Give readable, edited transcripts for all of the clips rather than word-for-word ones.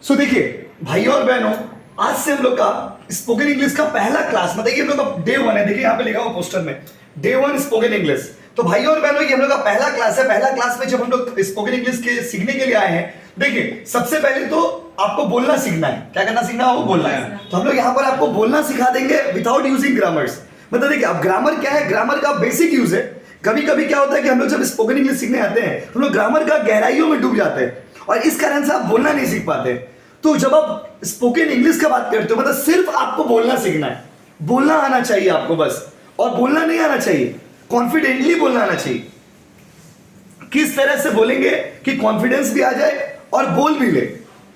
सो देखिए भाइयों और बहनों, आज से हम लोग का स्पोकन इंग्लिश का पहला क्लास, मतलब ये हम लोग का डे 1 है। देखिए यहाँ पे लिखा हुआ पोस्टर में डे 1 स्पोकन इंग्लिश। तो भाइयों और बहनों, ये हम लोग का पहला क्लास है। पहला क्लास में जब हम लोग स्पोकन इंग्लिश के सीखने के लिए आए हैं, देखिए सबसे पहले तो आपको बोलना सीखना है। क्या करना सीखना है? वो बोलना है। तो हम लोग यहाँ पर आपको बोलना सिखा देंगे विदाउट यूजिंग ग्रामर्स। मतलब देखिए अब ग्रामर क्या है, ग्रामर का बेसिक यूज है। कभी कभी क्या होता है कि हम लोग जब स्पोकन इंग्लिश सीखने आते हैं हम लोग ग्रामर का गहराइयों में डूब जाते हैं और इस कारण से आप बोलना नहीं सीख पाते। तो जब आप स्पोकन इंग्लिश का बात करते हो, मतलब सिर्फ आपको बोलना सीखना है, बोलना आना चाहिए आपको बस। और बोलना नहीं आना चाहिए, कॉन्फिडेंटली बोलना आना चाहिए। किस तरह से बोलेंगे कि कॉन्फिडेंस भी आ जाए और बोल भी ले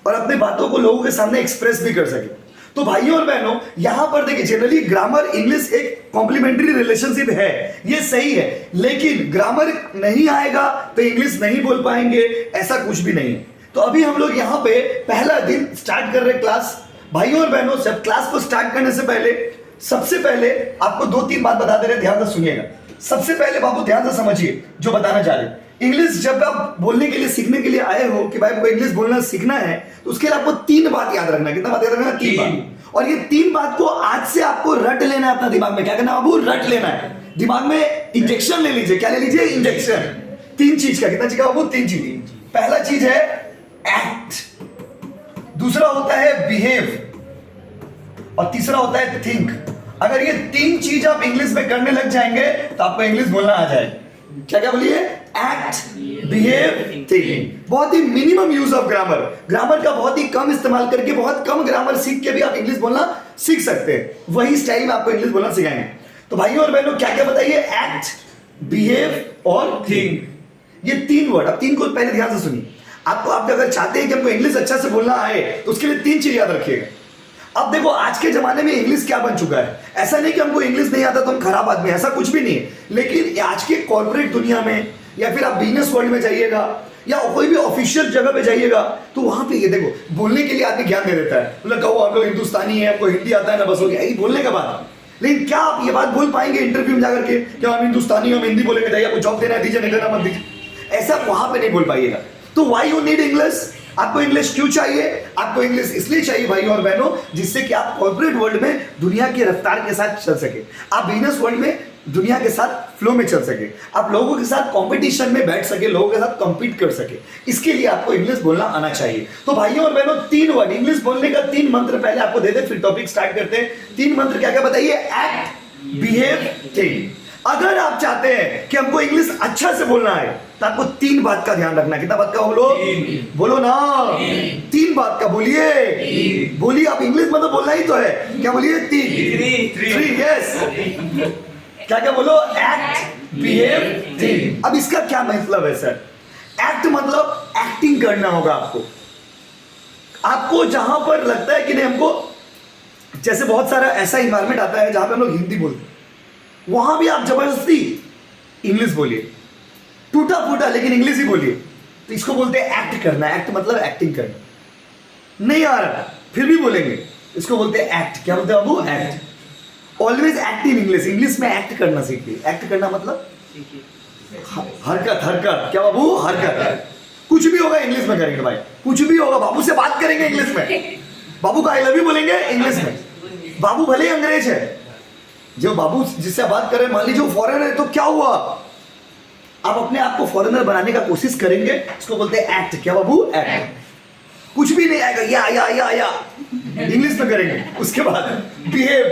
और अपने बातों को लोगों के सामने एक्सप्रेस भी कर सके। तो भाइयों और बहनों, यहां पर देखिए जनरली ग्रामर इंग्लिश एक कॉम्प्लीमेंट्री रिलेशनशिप है, ये सही है। लेकिन ग्रामर नहीं आएगा तो इंग्लिश नहीं बोल पाएंगे, ऐसा कुछ भी नहीं है। तो अभी हम लोग यहाँ पे पहला दिन स्टार्ट कर रहे हैं क्लास। भाइयों और बहनों, सब क्लास को स्टार्ट करने से पहले सबसे पहले आपको 2-3 बात बता दे रहे हैं, ध्यान से सुनिएगा। सबसे पहले बाबू ध्यान से समझिए जो बताना चाह रहे हैं। इंग्लिश जब आप बोलने के लिए सीखने के लिए आए हो कि भाई आपको इंग्लिश बोलना सीखना है, तो उसके लिए आपको 3 बात याद रखना है। कितना बात याद रखना है? 3 बात। और ये 3 बात को आज से आपको रट लेना है अपना दिमाग में। क्या करना है बाबू? रट लेना है दिमाग में। इंजेक्शन ले लीजिए। क्या ले लीजिए? इंजेक्शन। 3 चीज का। कितना चीज का बाबू? 3 चीज। पहला चीज है एक्ट, दूसरा होता है बिहेव और तीसरा होता है थिंक। अगर ये 3 चीज आप इंग्लिश में करने लग जाएंगे तो आपको इंग्लिश बोलना आ जाएगा। क्या क्या बोलिए? Act, behave, think. बहुत ही minimum use of grammar. Grammar का बहुत ही कम इस्तेमाल करके, बहुत कम ग्रामर सीख के भी आप इंग्लिश बोलना सीख सकते हैं। वही स्टाइल में आपको इंग्लिश बोलना सिखाएंगे। तो भाइयों और बहनों, क्या क्या बताइए? एक्ट, बिहेव और थिंक। ये 3 वर्ड। अब 3 को पहले ध्यान से सुनिए। आपको आप अगर चाहते हैं कि हमको इंग्लिश अच्छा से बोलना आए तो उसके लिए 3 चीज याद रखिएगा। अब देखो आज के जमाने में इंग्लिश क्या बन चुका है। ऐसा नहीं कि हमको इंग्लिश नहीं आता तो हम खराब आदमी, ऐसा कुछ भी नहीं है। लेकिन आज के कॉर्पोरेट दुनिया में या फिर आप बिजनेस वर्ल्ड में जाइएगा या कोई भी ऑफिशियल जगह पे जाइएगा तो वहां पे ये देखो बोलने के लिए आदमी ज्ञान दे देता है। मतलब कहो हम लोग हिंदुस्तानी है, हमको हिंदी आता है ना, बस हो गया यही बोलने का बात। लेकिन क्या आप ये बात बोल पाएंगे इंटरव्यू में जाकर के क्या हम हिंदुस्तानी, हम हिंदी बोलेंगे, जाइए आपको जॉब देना है दीजिए, नहीं देना मत दीजिए, ऐसा वहां पे नहीं बोल पाइएगा। तो व्हाई यू नीड इंग्लिश? आपको इंग्लिश क्यों चाहिए? आपको इंग्लिश इसलिए चाहिए भाइयों और बहनों, जिससे कि आप कॉर्पोरेट वर्ल्ड में दुनिया की रफ्तार के साथ चल सके, आप बिजनेस वर्ल्ड में दुनिया के साथ फ्लो में चल सके, आप लोगों के साथ कंपटीशन में बैठ सके, लोगों के साथ compete कर सके। इसके लिए आपको इंग्लिश बोलना आना चाहिए। तो भाइयों और बहनों, 3 वर्ड इंग्लिश बोलने का 3 मंत्र पहले आपको दे दे, फिर टॉपिक स्टार्ट करते हैं। 3 मंत्र क्या क्या बताइए? Act, behave, think. अगर आप चाहते हैं कि हमको इंग्लिश अच्छा से बोलना है तो आपको 3 बात का ध्यान रखना है। कितना बात का बोलो? बोलो ना, 3 बात का बोलिए। बोलिए, आप इंग्लिश मतलब बोलना ही तो है। क्या बोलिए? 3 यस। क्या क्या बोलो? Act, behave, think. अब इसका क्या मतलब है सर? एक्ट मतलब एक्टिंग करना होगा आपको। आपको जहां पर लगता है कि नहीं, हमको जैसे बहुत सारा ऐसा इन्वायरमेंट आता है जहां पे हम लोग हिंदी बोलते हैं, वहां भी आप जबरदस्ती इंग्लिश बोलिए, टूटा फूटा लेकिन इंग्लिश ही बोलिए। तो इसको बोलते हैं एक्ट करना। एक्ट मतलब एक्टिंग करना। नहीं आ रहा फिर भी बोलेंगे, इसको बोलते हैं एक्ट। क्या बोलते हैं बाबू? Act. Always act in English. English में एक्ट करना सीखिए। एक्ट करना मतलब हरकत। हरकत क्या बाबू? हरकत। कुछ भी होगा इंग्लिश में करेंगे भाई, कुछ भी होगा। बाबू से बात करेंगे इंग्लिश में, बाबू का आई लव यू बोलेंगे इंग्लिश में। बाबू भले ही अंग्रेज है, जो बाबू जिससे बात करें, मान लीजिए वो फॉरेनर है, तो क्या हुआ? आप अपने आप को फॉरेनर बनाने का कोशिश करेंगे, इसको बोलते हैं एक्ट। क्या बाबू? एक्ट। कुछ भी नहीं आएगा, या इंग्लिश में करेंगे। उसके बाद बिहेव।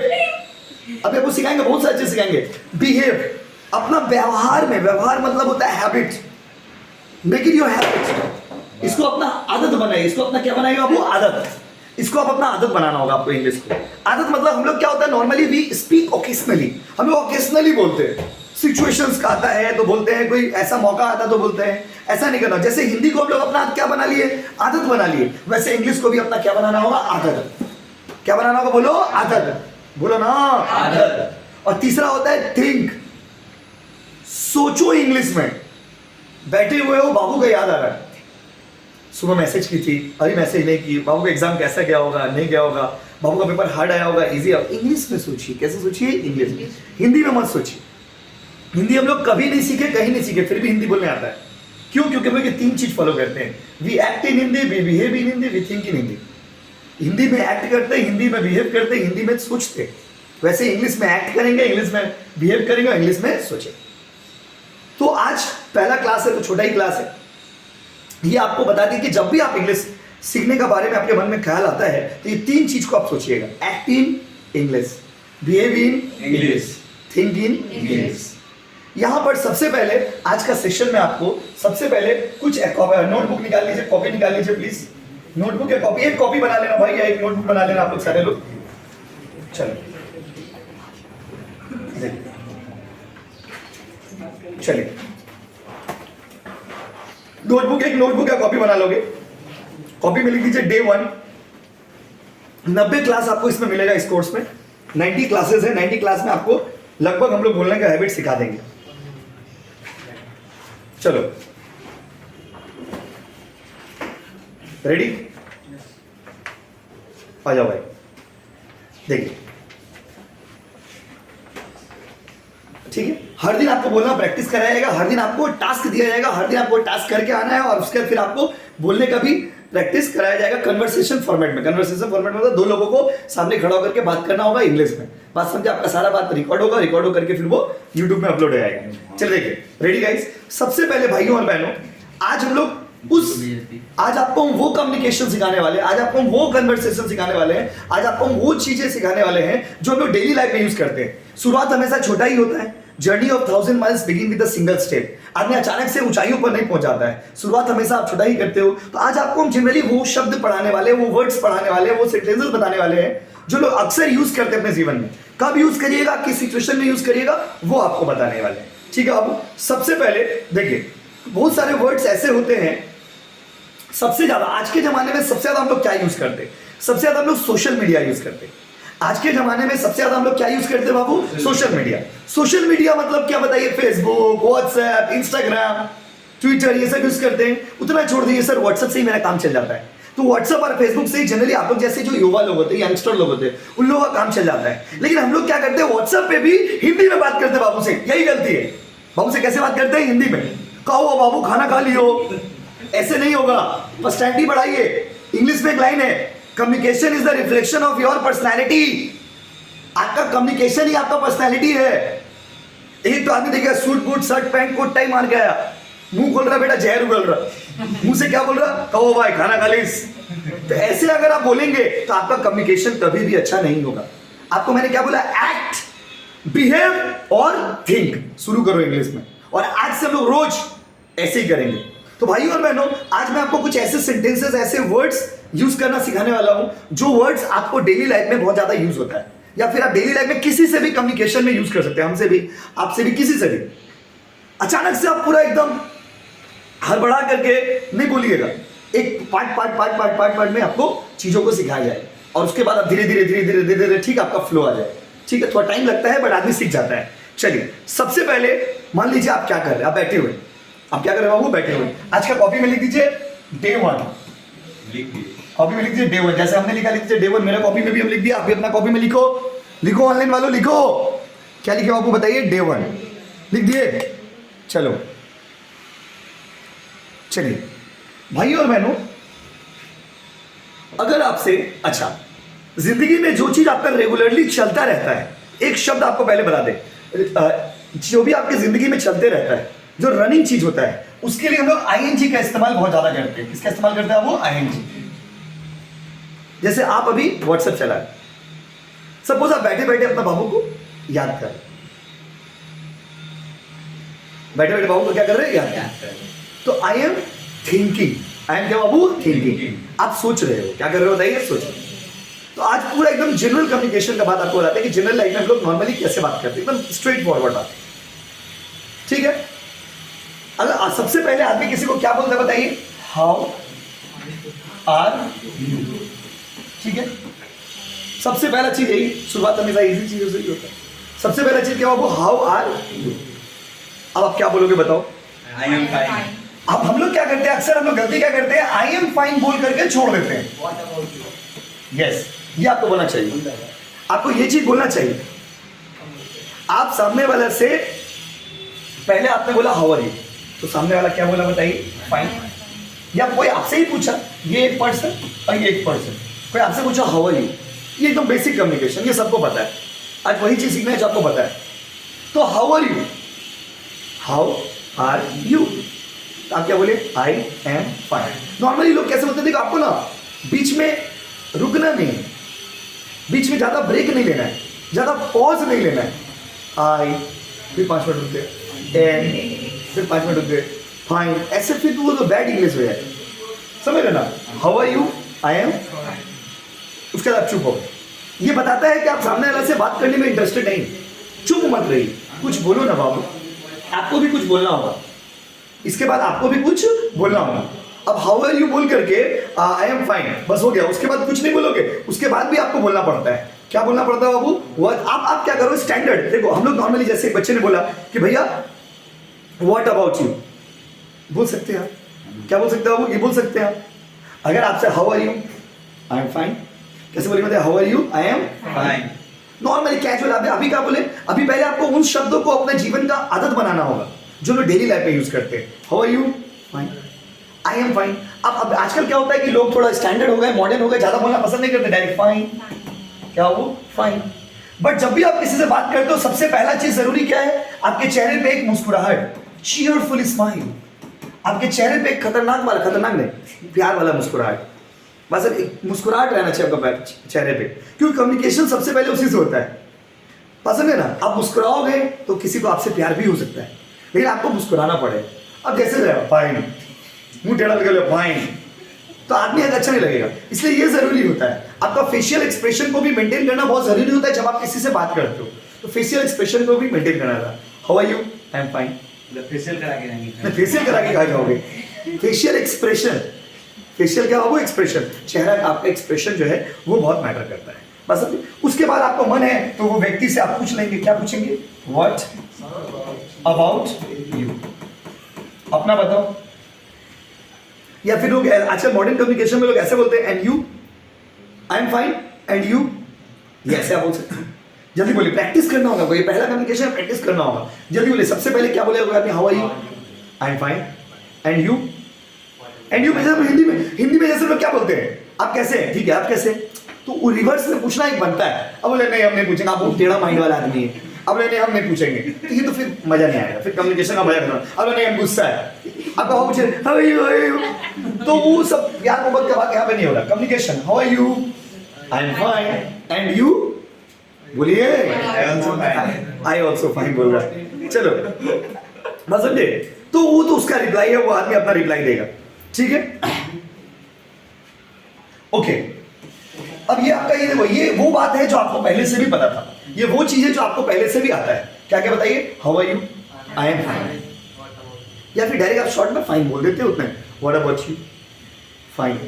अब आपको सिखाएंगे, बहुत सारे चीज सिखाएंगे। बिहेव अपना व्यवहार में, व्यवहार मतलब होता है habit. Make it your habit. इसको अपना आदत बनाइए। इसको अपना क्या बनाइए बाबू? आदत। इसको आप अपना आदत बनाना होगा आपको इंग्लिश को। आदत मतलब हम लोग क्या होता है, नॉर्मली वी स्पीक ओकेजनली। हम लोग ओकेजनली बोलते हैं। सिचुएशंस का आता है तो बोलते हैं, कोई ऐसा मौका आता है तो बोलते हैं। ऐसा नहीं करना। जैसे हिंदी को हम लोग अपना क्या बना लिए? आदत बना लिए। वैसे इंग्लिश को भी अपना क्या बनाना होगा? आदत। क्या बनाना होगा? बोलो आदत। बोलो ना, आदत। और तीसरा होता है थिंक। सोचो इंग्लिश में। बैठे हुए हो, बाबू का याद आ रहा है, सुबह मैसेज की थी, अभी मैसेज नहीं की, बाबू का एग्जाम कैसा गया होगा, नहीं गया होगा, बाबू का पेपर हार्ड आया होगा, इजी होगा। इंग्लिश में सोचिए। कैसे सोचिए? इंग्लिश में। हिंदी में मत सोचिए। हिंदी हम लोग कभी नहीं सीखे, कहीं नहीं सीखे, फिर भी हिंदी बोलने आता है। क्यों? क्योंकि हम लोग ये 3 चीज फॉलो करते हैं। We act in Hindi, we behave in Hindi, we think in Hindi. Hindi में एक्ट करते हैं, हिंदी में बिहेव करते हैं, हिंदी में सोचते हैं। वैसे इंग्लिश में एक्ट करेंगे, इंग्लिश में बिहेव करेंगे, इंग्लिश में सोचेंगे। तो आज पहला क्लास है तो छोटा ही क्लास है। ये आपको बता दें कि जब भी आप इंग्लिश सीखने का बारे में आपके मन में ख्याल आता है तो ये 3 चीज को आप सोचिएगा। Act in English, behave in English, think in English. यहां पर सबसे पहले आज का सेशन में आपको सबसे पहले कुछ नोटबुक निकाल लीजिए, कॉपी निकाल लीजिए प्लीज। नोटबुक या कॉपी, एक कॉपी बना लेना भाई या एक नोटबुक बना लेना आप लोग सारे लोग। चलो चलिए, एक नोटबुक या कॉपी बना लोगे। कॉपी में लिख दीजिए डे 1। 90 क्लास आपको इसमें मिलेगा इस कोर्स में। 90 क्लासेस है। 90 क्लास में आपको लगभग हम लोग बोलने का हैबिट सिखा देंगे। चलो रेडी? आ जाओ भाई। देखिए ठीक है, हर दिन आपको बोलना प्रैक्टिस कराया जाएगा, हर दिन आपको टास्क दिया जाएगा, हर दिन आपको टास्क करके आना है और उसके बाद फिर आपको बोलने का भी प्रैक्टिस कराया जाएगा कन्वर्सेशन फॉर्मेट में। कन्वर्सेशन फॉर्मेट मतलब 2 लोगों को सामने खड़ा होकर के बात करना होगा इंग्लिश में। बात समझे? आपका सारा बात रिकॉर्ड होगा, रिकॉर्ड होकर के फिर वो यूट्यूब में अपलोड हो जाएगा। चलिए देखिए, रेडी गाइस? सबसे पहले भाइयों और बहनों, आज हम लोग आज आपको हम वो कम्युनिकेशन सिखाने वाले हैं, आज आपको हम वो कन्वर्सेशन सिखाने वाले हैं, आज आपको हम वो चीजें सिखाने वाले हैं जो हम लोग डेली लाइफ में यूज करते हैं। शुरुआत हमेशा छोटा ही होता है। Journey of 1000 miles begin with a single step. आदमी अचानक से ऊंचाइयों पर नहीं पहुंच जाता है, शुरुआत हमेशा आप छोटा ही करते हो। तो आज आपको हम जनरली वो शब्द पढ़ाने वाले, वो वर्ड्स पढ़ाने वाले, वो सेंटेंसेस बताने वाले हैं जो लोग अक्सर यूज करते हैं अपने जीवन में। कब यूज करिएगा, किस सिचुएशन में यूज करिएगा, वो आपको बताने वाले हैं। ठीक है बाबू? सबसे पहले देखिए, बहुत सारे वर्ड्स ऐसे होते हैं। सबसे ज्यादा आज के जमाने में सबसे ज्यादा हम लोग क्या यूज करते हैं? सबसे ज्यादा हम लोग सोशल मीडिया यूज करते हैं। आज के जमाने में सबसे ज्यादा हम लोग क्या यूज करते हैं बाबू? Social media. सोशल मीडिया मतलब क्या बताइए? फेसबुक, व्हाट्सएप, इंस्टाग्राम, ट्विटर, ये सब यूज करते हैं। उतना छोड़ दीजिए सर, व्हाट्सएप से ही मेरा काम चल जाता है। तो व्हाट्सएप और फेसबुक से ही जनरली आप लोग जैसे जो युवा लोग होते हैं, यंगस्टर लोग होते हैं, उन लोगों का काम चल जाता है। लेकिन हम लोग क्या करते हैं? व्हाट्सएप पे भी हिंदी में बात करते हैं बाबू से। यही गलती है। बाबू से कैसे बात करते हैं? हिंदी में। कहो बाबू खाना खा लियो, ऐसे नहीं होगा। पर्सनैलिटी बढ़ाइए। इंग्लिश में एक लाइन है, communication is the reflection of your personality. आपका कम्युनिकेशन ही आपका पर्सनैलिटी है। एक तो आदमी देखिए suit boot shirt pant coat tie मार के आया, मुंह खोल रहा, बेटा जहर उगल रहा, मुंह से क्या बोल रहा? कहो भाई खाना खा लीस। तो ऐसे अगर आप बोलेंगे तो आपका कम्युनिकेशन कभी भी अच्छा नहीं होगा। आपको मैंने क्या बोला? एक्ट, बिहेव और थिंक। शुरू करो इंग्लिश में, और आज से हम लोग रोज ऐसे ही करेंगे। तो भाइयों और बहनों, आज मैं आपको कुछ ऐसे सेंटेंसेस, ऐसे वर्ड्स यूज करना सिखाने वाला हूं जो वर्ड्स आपको डेली लाइफ में बहुत ज्यादा यूज होता है, या फिर आप डेली लाइफ में किसी से भी कम्युनिकेशन में यूज कर सकते हैं। हमसे भी, आपसे भी, किसी से भी। अचानक से आप पूरा एकदम हड़बड़ा करके नहीं बोलिएगा। एक पार्ट में आपको चीजों को सिखाया जाए और उसके बाद आप धीरे धीरे ठीक आपका फ्लो आ जाए। ठीक है, थोड़ा टाइम लगता है बट आदमी सीख जाता है। चलिए, सबसे पहले मान लीजिए आप क्या कर रहे हैं? आप बैठे हुए, आप क्या कर रहे हो? वो बैठे हुए। आज का कॉपी में लिख दीजिए डे 1। कॉपी में लिख दीजिए डे 1, जैसे हमने लिखा लिख दीजिए डे 1। मेरा कॉपी में भी हम लिख दिया, आप भी अपना कॉपी में लिखो। लिखो ऑनलाइन वालों, लिखो। क्या लिखे आपको बताइए? डे 1 लिख दिए। चलो चलिए भाइयों और बहनों, अगर आपसे, अच्छा, जिंदगी में जो चीज आपका रेगुलरली चलता रहता है, एक शब्द आपको पहले बता दे, जो भी आपकी जिंदगी में चलते रहता है, जो रनिंग चीज होता है, उसके लिए हम लोग आईएनजी का इस्तेमाल बहुत ज्यादा करते हैं। किसका इस्तेमाल करते हैं? वो आईएनजी। जैसे आप अभी व्हाट्सएप चला है, सपोज आप बैठे बैठे अपना बाबू को याद कर, बैठे बैठे बाबू को क्या कर रहे हैं? याद कर। तो I am thinking. I am क्या बाबू? थिंकिंग। आप सोच रहे हो। क्या कर रहे हो बताइए? सोच रहे हो। तो आज पूरा एकदम जनरल कम्युनिकेशन का बात आपको बताते हैं कि जनरल लाइफ में हम लोग नॉर्मली कैसे बात करते हैं, एकदम स्ट्रेट फॉरवर्ड बात। ठीक है, अगर सबसे पहले आदमी किसी को क्या बोलता है बताइए? How are you. ठीक है, सबसे पहला चीज यही, शुरुआत हमेशा इजी चीजों से ही होता है। सबसे पहला चीज क्या बाबू? How are you. अब आप क्या बोलोगे बताओ? आई एम फाइन। अब हम लोग क्या करते हैं, अक्सर हम लोग गलती क्या करते हैं? आई एम फाइन बोल करके छोड़ देते हैं। यस, ये आपको बोलना चाहिए। आपको ये चीज बोलना चाहिए। आप सामने वाले से पहले आपने बोला हाउ आर यू, तो सामने वाला क्या बोला बताइए? फाइन। या कोई आपसे ही पूछा, ये एक पर्सन और ये एक पर्सन, कोई आपसे पूछा हाउ आर यू, ये एकदम बेसिक कम्युनिकेशन, ये सबको पता है। आज वही चीज सीखना है जो आपको पता है। तो how are you, how are you, आप क्या बोले? आई एम फाइन। नॉर्मली लोग कैसे बोलते हैं, देखो आपको ना बीच में रुकना नहीं है, बीच में ज्यादा ब्रेक नहीं लेना है, ज्यादा पॉज नहीं लेना है। आई, फिर 5 मिनट रुक गए, एम, फिर 5 मिनट रुक गए, फाइन, ऐसे फिर वो तो बैड इंग्लिश हो जाए, समझ रहे ना? How are you, I am, उसके बाद चुप हो। ये बताता है कि आप सामने वाले से बात करने में इंटरेस्टेड नहीं, चुप मत रही, कुछ बोलो ना बाबू, आपको भी कुछ बोलना होगा, इसके बाद आपको भी कुछ बोलना होगा। अब हाउ आर यू बोल करके आई एम फाइन, बस हो गया, उसके बाद कुछ नहीं बोलोगे, उसके बाद भी आपको बोलना पड़ता है। क्या बोलना पड़ता है बाबू? व्हाट। आप क्या करो, स्टैंडर्ड देखो, हम लोग नॉर्मली जैसे एक बच्चे ने बोला कि भैया व्हाट अबाउट यू, बोल सकते हैं आप, क्या बोल सकते हो बाबू? ये बोल सकते हैं आप। अगर आपसे how are you, I am fine, कैसे बोलेंगे? How are you, I am fine. Normally casual आप अभी क्या बोले? अभी पहले आपको उन शब्दों को अपने जीवन का आदत बनाना होगा जो लोग डेली लाइफ में यूज करते हैं। How are you, fine, I am fine. अब आजकल क्या होता है कि लोग थोड़ा स्टैंडर्ड हो गए, मॉडर्न हो गए, ज्यादा बोलना पसंद नहीं करते, डायरेक्ट फाइन, क्या हो, फाइन। बट जब भी आप किसी से बात करते हो, सबसे पहला चीज जरूरी क्या है? आपके चेहरे पे एक मुस्कुराहट, चीयरफुल स्माइल, आपके चेहरे पे एक खतरनाक नहीं, प्यार वाला मुस्कुराहट, बस एक मुस्कुराहट रहना चाहिए आपका चेहरे पे, क्योंकि कम्युनिकेशन सबसे पहले उसी से होता है। पसंद है ना? आप मुस्कुराओगे तो किसी को आपसे प्यार भी हो सकता है, लेकिन आपको मुस्कुराना पड़े। अब कैसे रहेगा? फाइन, मुंह टेढ़ा करके फाइन, तो आदमी अच्छा नहीं लगेगा। इसलिए ये जरूरी होता है, आपका फेशियल एक्सप्रेशन को भी मेंटेन करना बहुत जरूरी होता है जब आप किसी से बात करते हो, तो फेशियल एक्सप्रेशन को भी मेंटेन करना था। How are you, I am fine, facial करा के रहेंगे, फेशियल करा के कहा जाओगे। फेशियल एक्सप्रेशन, फेशियल क्या होगा? एक्सप्रेशन, चेहरा का आपका एक्सप्रेशन जो है वो बहुत मैटर करता है। बस उसके बाद आपको मन है तो वो व्यक्ति से आप पूछ लेंगे, क्या पूछेंगे? व्हाट अबाउट यू, अपना बताओ। या फिर लोग आजकल मॉडर्न कम्युनिकेशन में लोग ऐसे बोलते हैं, and you, I am fine, and you, ये ऐसे आप बोल सकते हैं। जल्दी बोलिए, प्रैक्टिस करना होगा, ये पहला कम्युनिकेशन है, प्रैक्टिस करना होगा। जल्दी बोलिए, सबसे पहले क्या बोलेगा? How are you, I am fine, and you, and you Hindi में जैसे लोग क्या बोलते हैं? आप कैसे हैं? ठीक है, आप कैसे? तो रिवर्स में पूछना एक बनता है। अब बोले नहीं हम नहीं पूछेंगे, आप बहुत टेढ़ा माइंड वाला आदमी है, अब नहीं हम नहीं पूछेंगे, तो ये तो फिर मजा नहीं आएगा, फिर कम्युनिकेशन का मजा करना। अब नहीं हम गुस्सा है, अब हाउ पूछे, हाउ आर यू, तो वो सब प्यार मोहब्बत का बात यहाँ पे नहीं होगा। Communication, how are you, I am fine, and you, बोलिए आई ऑल्सो फाइन बोल रहा है। चलो बस समझे, तो वो तो उसका रिप्लाई है, वो आदमी अपना रिप्लाई देगा, ठीक है? ओके, अब ये आपका ये देखो, ये वो बात है जो आपको पहले से भी पता था, ये वो चीज है जो आपको पहले से भी आता है। क्या क्या बताइए? How are you, I am fine, या फिर डायरेक्ट आप शॉर्ट में फाइन बोल देते हो उतने, what about you, fine,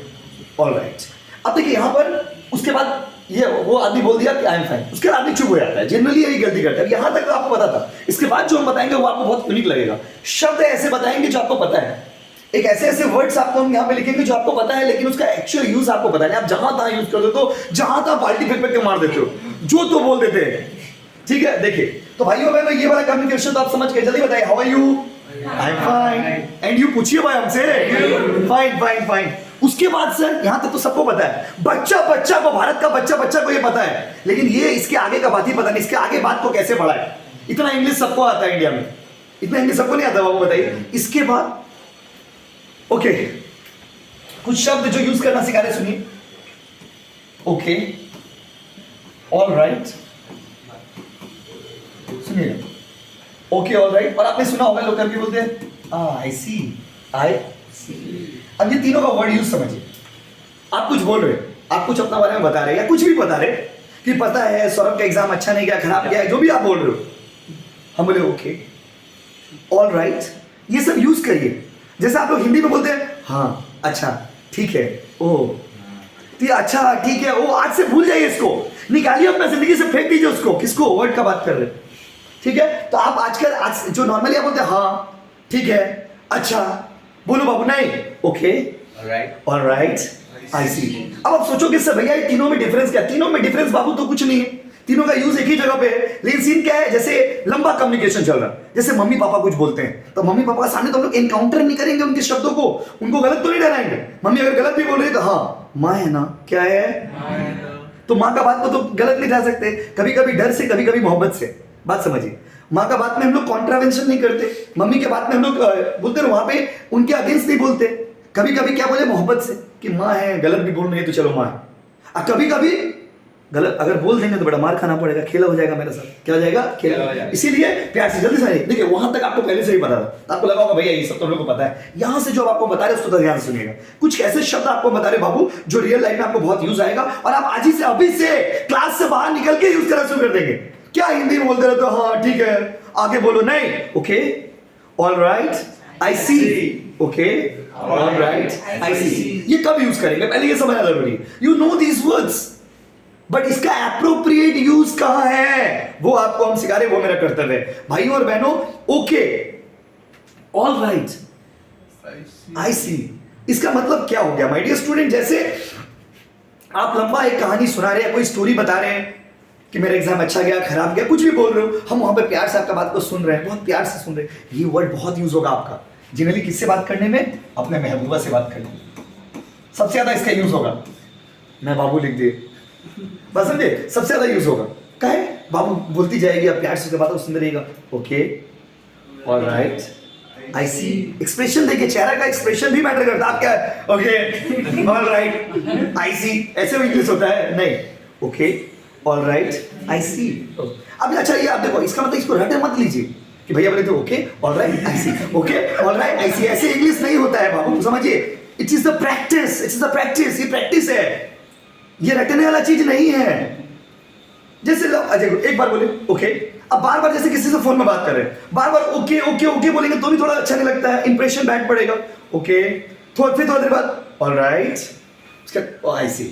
alright. अब देखिए यहाँ पर उसके बाद ये वो आदमी बोल दिया कि आई एम फाइन, उसके बाद आदमी चुप हो जाता है, जनरली यही गलती करता है। यहाँ तक तो आपको पता था, इसके बाद जो हम बताएंगे वो आपको बहुत यूनिक लगेगा। शब्द ऐसे बताएंगे जो आपको पता है, एक ऐसे ऐसे वर्ड्स आपको हम यहाँ पे लिखेंगे जो आपको पता है, लेकिन उसका एक्चुअल यूज आपको पता नहीं। आप जहां तहां यूज कर देते हो, जहां तहां बाल्टी फेंक के मार देते हो, जो तो बोल देते हैं, ठीक है? देखिए, तो भाइयों बहनों, ये वाला कम्युनिकेशन तो आप समझ के जल्दी बताइए, how are you, I am fine, and you पूछिए भाई हमसे, फाइन फाइन फाइन। उसके बाद सर यहां तक तो सबको पता है, बच्चा को, भारत का बच्चा को ये पता है, लेकिन ये इसके आगे का बात ही पता नहीं, इसके आगे बात को कैसे बढ़ाए। इतना इंग्लिश सबको आता है इंडिया में, इतना इंग्लिश सबको नहीं आता, बाबू बताइए। इसके बाद ओके, कुछ शब्द जो यूज करना सिखा रहे, सुनिए। ओके, ऑल राइट, सुनिए, ओके ऑल राइट। और आपने सुना होगा लोग करके बोलते हैं आई सी, आई सी। अब ये तीनों का वर्ड यूज समझिए। आप कुछ बोल रहे, आप कुछ अपना बारे में बता रहे, या कुछ भी बता रहे कि पता है सौरभ का एग्जाम अच्छा नहीं गया, खराब गया, जो भी आप बोल रहे हो, हम बोले ओके, ऑल राइट, ये सब यूज करिए। जैसे आप लोग हिंदी में बोलते हैं, हाँ अच्छा ठीक है, ओ तो अच्छा ठीक है, वो आज से भूल जाइए, इसको निकालिए अपना जिंदगी से, फेंक दीजिए उसको। किसको? वर्ड का बात कर रहे हैं, ठीक है? तो आप आजकल आज जो नॉर्मली आप बोलते हैं, हाँ ठीक है, अच्छा, बोलो बाबू, नहीं, ओके, ऑलराइट, आई सी। अब आप सोचोगे सर भैया ये तीनों में डिफरेंस क्या? तीनों में डिफरेंस बाबू तो कुछ नहीं है, तीनों का यूज एक ही जगह पे है, लेकिन सीन क्या है, जैसे लंबा कम्युनिकेशन चल रहा है, जैसे मम्मी पापा कुछ बोलते हैं तो मम्मी पापा के सामने तो हम लोग एनकाउंटर नहीं करेंगे उनके शब्दों को, उनको गलत तो नहीं ठहराएंगे। मम्मी अगर गलत भी बोल रही है तो हाँ माँ है ना, क्या है, तो माँ का बात को तो गलत नहीं ठहरा सकते। कभी कभी डर से, कभी कभी मोहब्बत से, बात समझिए। माँ का बात में हम लोग कॉन्ट्रावेंशन नहीं करते, मम्मी के बात में हम लोग बोलते हैं वहां पे उनके अगेंस्ट नहीं बोलते। कभी कभी क्या बोले, मोहब्बत से कि माँ है, गलत भी बोल रही है तो चलो माँ है। कभी कभी गलत अगर बोल देंगे तो बड़ा मार खाना पड़ेगा, खेला हो जाएगा मेरे साथ, क्या हो जाएगा, खेला हो जाएगा। इसीलिए प्यार से जल्दी से देखिए, वहां तक आपको पहले से ही पता था, तो आपको लगा होगा भैया ये सब तो लोगों को पता है। यहां से जो आपको बता रहे उसको तो ध्यान से सुनिएगा। कुछ ऐसे शब्द आपको बता रहे बाबू जो रियल लाइफ में आपको बहुत यूज आएगा, और आप आज ही से अभी से क्लास से बाहर निकल के यूज करना शुरू कर देंगे। क्या हिंदी में बोलते रहते हो, हाँ ठीक है, आगे बोलो, नहीं, okay, all right, I C, okay, all right, I सी। ये कब यूज करेंगे, पहले ये समझना जरूरी है। You know these words, but इसका एप्रोप्रिएट यूज कहां है वो आपको हम सिखा रहे, वो मेरा कर्तव्य है। भाइयों और बहनों, ओके, ऑल राइट, आई सी, इसका मतलब क्या हो गया माय डियर स्टूडेंट। जैसे आप लंबा एक कहानी सुना रहे हैं, कोई स्टोरी बता रहे हैं कि मेरा एग्जाम अच्छा गया, खराब गया, कुछ भी बोल रहे हो, हम वहां पे प्यार से आपका बात को सुन रहे हैं, बहुत प्यार से सुन रहे हैं। ये वर्ड बहुत यूज होगा आपका जनरली किससे बात करने में, अपने महबूबा से बात करने में सबसे ज्यादा इसका यूज होगा। मैं बाबू लिख दिए, बस समझे, सबसे ज्यादा यूज होगा। कहे बाबू बोलती जाएगी, आप प्यार से बात को सुन रहिएगा, okay, all right, I C. Expression देखिए, चेहरा का एक्सप्रेशन भी मैटर करता है। आप क्या, ओके, ऑल राइट, आई सी, ऐसे में इंग्लिश होता है नहीं, ओके, ऑल राइट, आई सी। अब अच्छा ये आप देखो, इसका मतलब इसको रटे मत लीजिए कि भैया बोले तो okay, all right, I C, okay, all right, I सी, ऐसे इंग्लिश नहीं होता है बाबू, समझिए। It is the practice, it is the practice, ये प्रैक्टिस है, ये रटने वाला चीज नहीं है। जैसे अजय एक बार बोले ओके, अब बार बार जैसे किसी से फोन में बात कर रहे हैं, बार बार ओके ओके ओके बोलेंगे तो भी थोड़ा अच्छा नहीं लगता है, इंप्रेशन बैड पड़ेगा। ओके, फिर थोड़ी देर बाद ऑल राइट, उसका आई सी,